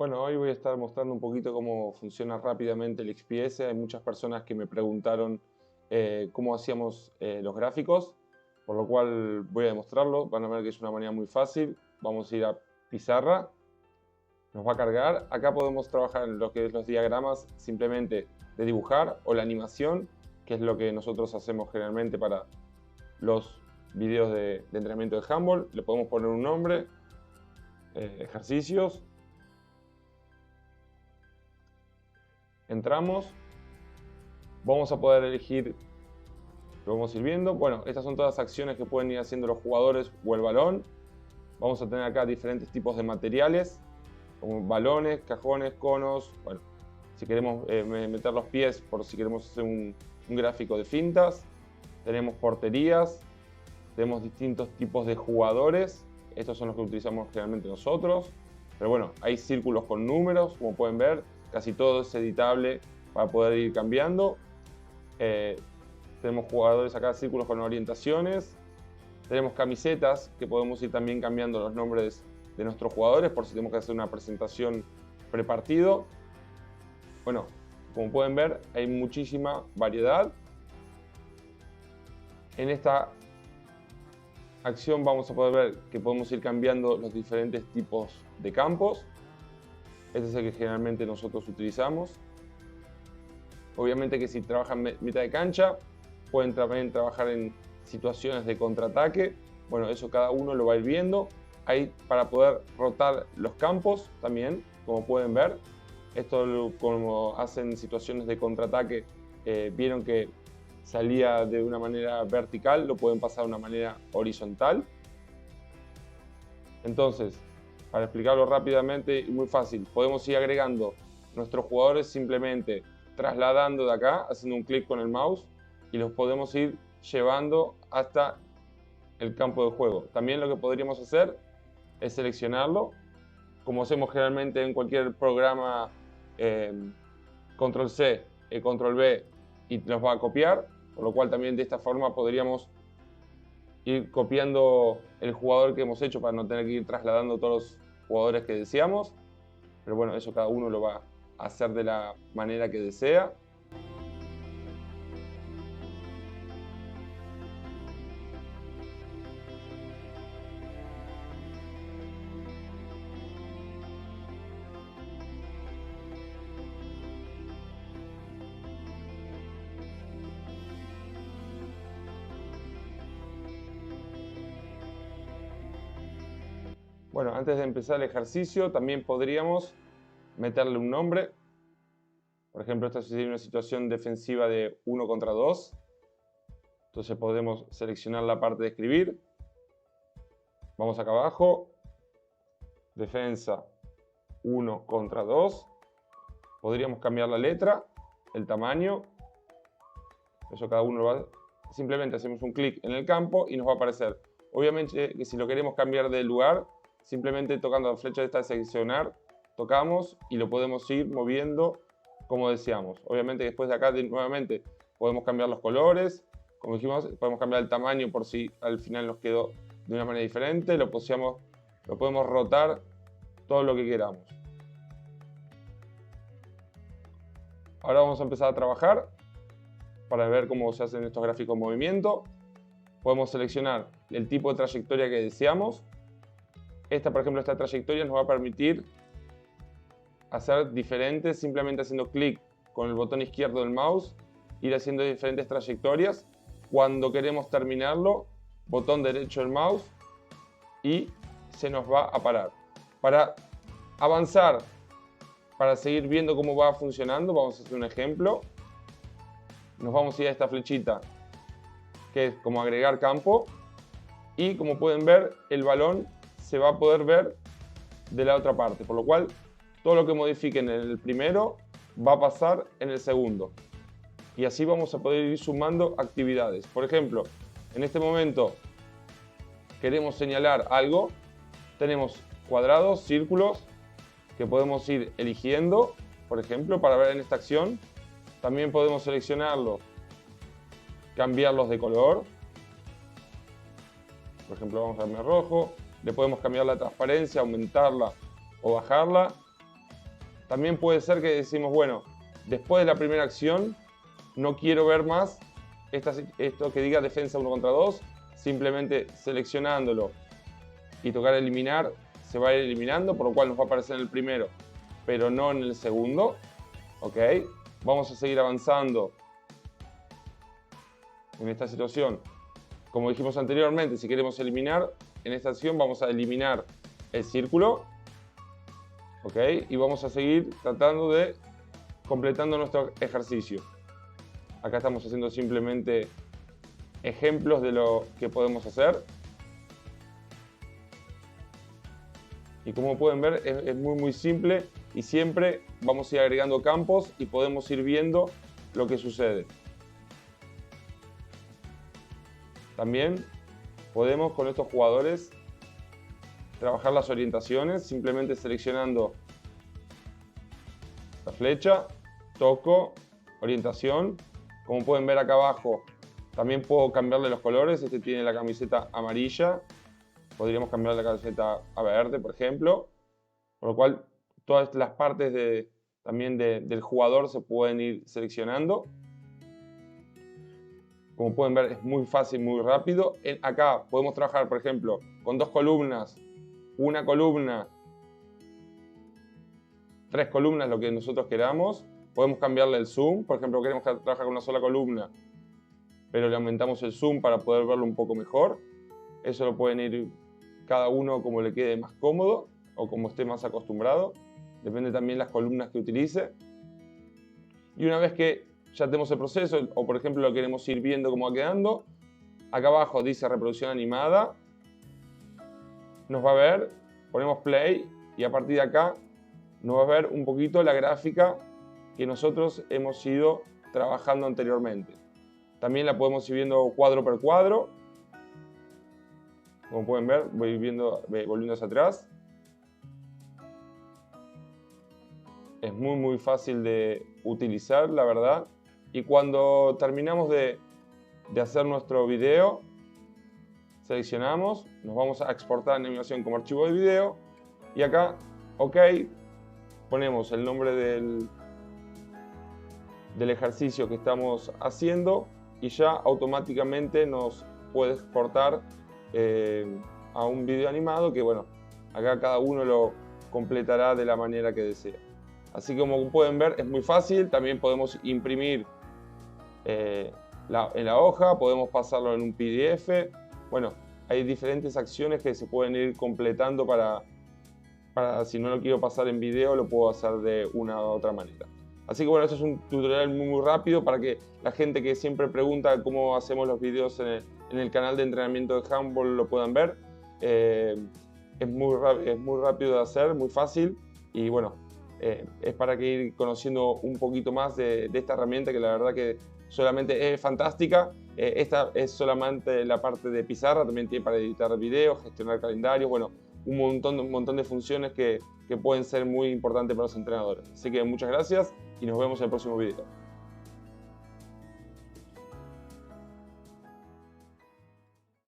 Bueno, hoy voy a estar mostrando un poquito cómo funciona rápidamente el XPS. Hay muchas personas que me preguntaron cómo hacíamos los gráficos, por lo cual voy a demostrarlo. Van a ver que es una manera muy fácil. Vamos a ir a pizarra, nos va a cargar. Acá podemos trabajar en lo que es los diagramas simplemente de dibujar o la animación, que es lo que nosotros hacemos generalmente para los videos de entrenamiento de handball. Le podemos poner un nombre, ejercicios. Entramos, vamos a poder elegir, lo vamos a ir viendo. Bueno, estas son todas acciones que pueden ir haciendo los jugadores o el balón. Vamos a tener acá diferentes tipos de materiales, como balones, cajones, conos. Bueno, si queremos meter los pies, por si queremos hacer un gráfico de fintas. Tenemos porterías, tenemos distintos tipos de jugadores. Estos son los que utilizamos generalmente nosotros. Pero bueno, hay círculos con números, como pueden ver. Casi todo es editable para poder ir cambiando. Tenemos jugadores acá, círculos con orientaciones. Tenemos camisetas que podemos ir también cambiando los nombres de nuestros jugadores por si tenemos que hacer una presentación prepartido. Bueno, como pueden ver, hay muchísima variedad. En esta acción vamos a poder ver que podemos ir cambiando los diferentes tipos de campos. Este es el que generalmente nosotros utilizamos. Obviamente que si trabajan mitad de cancha, pueden también trabajar en situaciones de contraataque. Bueno, eso cada uno lo va a ir viendo. Hay para poder rotar los campos también, como pueden ver. Esto como hacen situaciones de contraataque, vieron que salía de una manera vertical, lo pueden pasar de una manera horizontal. Entonces, para explicarlo rápidamente y muy fácil, podemos ir agregando nuestros jugadores simplemente trasladando de acá, haciendo un clic con el mouse, y los podemos ir llevando hasta el campo de juego. También lo que podríamos hacer es seleccionarlo, como hacemos generalmente en cualquier programa, control C, control B, y nos va a copiar, por lo cual también de esta forma podríamos ir copiando el jugador que hemos hecho para no tener que ir trasladando todos los jugadores que deseamos. Pero bueno, eso cada uno lo va a hacer de la manera que desea. Bueno, antes de empezar el ejercicio también podríamos meterle un nombre. Por ejemplo, esta sería una situación defensiva de 1 contra 2. Entonces podemos seleccionar la parte de escribir. Vamos acá abajo. Defensa 1 contra 2. Podríamos cambiar la letra, el tamaño. Eso cada uno lo va. Simplemente hacemos un clic en el campo y nos va a aparecer. Obviamente que si lo queremos cambiar de lugar, simplemente tocando la flecha esta de seleccionar, tocamos y lo podemos ir moviendo como deseamos. Obviamente después de acá nuevamente podemos cambiar los colores. Como dijimos, podemos cambiar el tamaño por si al final nos quedó de una manera diferente. Lo podemos rotar todo lo que queramos. Ahora vamos a empezar a trabajar para ver cómo se hacen estos gráficos en movimiento. Podemos seleccionar el tipo de trayectoria que deseamos. Por ejemplo, esta trayectoria nos va a permitir hacer diferentes, simplemente haciendo clic con el botón izquierdo del mouse, ir haciendo diferentes trayectorias. Cuando queremos terminarlo, botón derecho del mouse y se nos va a parar. Para avanzar, para seguir viendo cómo va funcionando, vamos a hacer un ejemplo. Nos vamos a ir a esta flechita, que es como agregar campo. Y como pueden ver, el balón se va a poder ver de la otra parte, por lo cual todo lo que modifiquen en el primero va a pasar en el segundo. Y así vamos a poder ir sumando actividades. Por ejemplo, en este momento queremos señalar algo. Tenemos cuadrados, círculos que podemos ir eligiendo, por ejemplo, para ver en esta acción. También podemos seleccionarlos, cambiarlos de color. Por ejemplo, vamos a darle rojo. Le podemos cambiar la transparencia, aumentarla o bajarla. También puede ser que decimos, bueno, después de la primera acción, no quiero ver más esto que diga defensa 1 contra 2, simplemente seleccionándolo y tocar eliminar, se va a ir eliminando, por lo cual nos va a aparecer en el primero, pero no en el segundo. ¿Ok? Vamos a seguir avanzando en esta situación. Como dijimos anteriormente, si queremos eliminar, en esta acción vamos a eliminar el círculo. ¿Ok? Y vamos a seguir tratando de completando nuestro ejercicio. Acá estamos haciendo simplemente ejemplos de lo que podemos hacer. Y como pueden ver, es muy simple y siempre vamos a ir agregando campos y podemos ir viendo lo que sucede. También podemos con estos jugadores trabajar las orientaciones simplemente seleccionando la flecha, toco, orientación. Como pueden ver acá abajo, también puedo cambiarle los colores. Este tiene la camiseta amarilla. Podríamos cambiar la camiseta a verde, por ejemplo. Por lo cual, todas las partes también del jugador se pueden ir seleccionando. Como pueden ver, es muy fácil, muy rápido. Acá podemos trabajar, por ejemplo, con 2 columnas, una columna, 3 columnas, lo que nosotros queramos. Podemos cambiarle el zoom. Por ejemplo, queremos trabajar con una sola columna, pero le aumentamos el zoom para poder verlo un poco mejor. Eso lo pueden ir cada uno como le quede más cómodo o como esté más acostumbrado. Depende también las columnas que utilice. Y una vez que ya tenemos el proceso, o por ejemplo lo queremos ir viendo cómo va quedando, acá abajo dice reproducción animada. Nos va a ver, ponemos play y a partir de acá nos va a ver un poquito la gráfica que nosotros hemos ido trabajando anteriormente. También la podemos ir viendo cuadro por cuadro. Como pueden ver, voy volviendo hacia atrás. Es muy fácil de utilizar, la verdad. Y cuando terminamos de hacer nuestro video, seleccionamos, nos vamos a exportar en animación como archivo de video. Y acá, OK, ponemos el nombre del ejercicio que estamos haciendo y ya automáticamente nos puede exportar a un video animado que, bueno, acá cada uno lo completará de la manera que desea. Así que como pueden ver, es muy fácil. También podemos imprimir en la hoja, podemos pasarlo en un PDF. Bueno, hay diferentes acciones que se pueden ir completando para si no lo quiero pasar en video, lo puedo hacer de una u otra manera. Así que bueno, esto es un tutorial muy rápido para que la gente que siempre pregunta cómo hacemos los videos en el canal de entrenamiento de handball lo puedan ver. Es muy rápido de hacer, muy fácil y bueno, es para que ir conociendo un poquito más de esta herramienta que la verdad que solamente es fantástica. Esta es solamente la parte de pizarra, también tiene para editar videos, gestionar calendarios, bueno, un montón de funciones que pueden ser muy importantes para los entrenadores. Así que muchas gracias y nos vemos en el próximo video.